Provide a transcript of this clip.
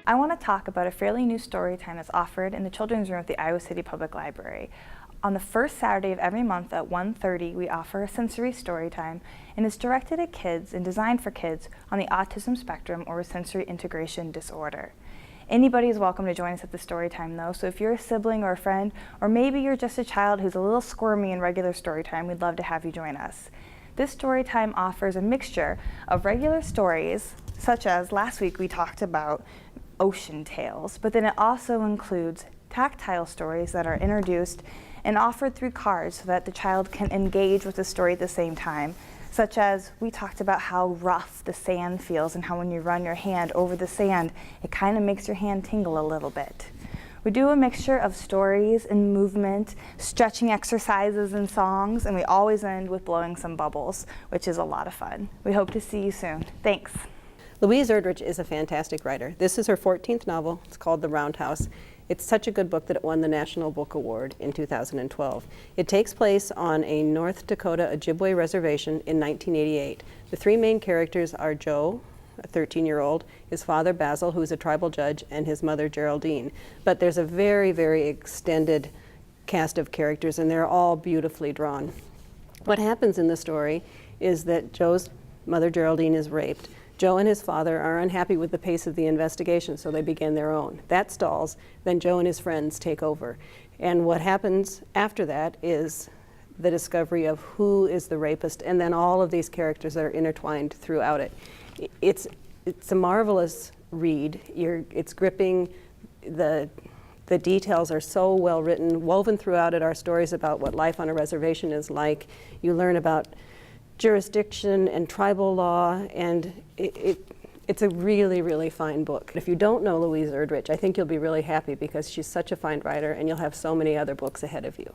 I want to talk about a fairly new story time that's offered in the children's room at the Iowa City Public Library. On the first Saturday of every month at 1:30, we offer a sensory story time, and it's directed at kids and designed for kids on the autism spectrum or a sensory integration disorder. Anybody is welcome to join us at the story time though, so if you're a sibling or a friend, or maybe you're just a child who's a little squirmy in regular story time, we'd love to have you join us. This story time offers a mixture of regular stories, such as last week we talked about ocean tales, but then it also includes tactile stories that are introduced and offered through cards so that the child can engage with the story at the same time, such as we talked about how rough the sand feels and how when you run your hand over the sand, it kind of makes your hand tingle a little bit. We do a mixture of stories and movement, stretching exercises and songs, and we always end with blowing some bubbles, which is a lot of fun. We hope to see you soon. Thanks. Louise Erdrich is a fantastic writer. This is her 14th novel. It's called The Roundhouse. It's such a good book that it won the National Book Award in 2012. It takes place on a North Dakota Ojibwe reservation in 1988. The three main characters are Joe, a 13-year-old, his father Basil, who's a tribal judge, and his mother Geraldine. But there's a very, very extended cast of characters, and they're all beautifully drawn. What happens in the story is that Joe's mother Geraldine is raped. Joe and his father are unhappy with the pace of the investigation, so they begin their own. That stalls, then Joe and his friends take over. And what happens after that is the discovery of who is the rapist, and then all of these characters that are intertwined throughout it. It's a marvelous read. It's gripping. The details are so well written. Woven throughout it are stories about what life on a reservation is like. You learn about jurisdiction and tribal law, and it's a really, really fine book. If you don't know Louise Erdrich, I think you'll be really happy because she's such a fine writer and you'll have so many other books ahead of you.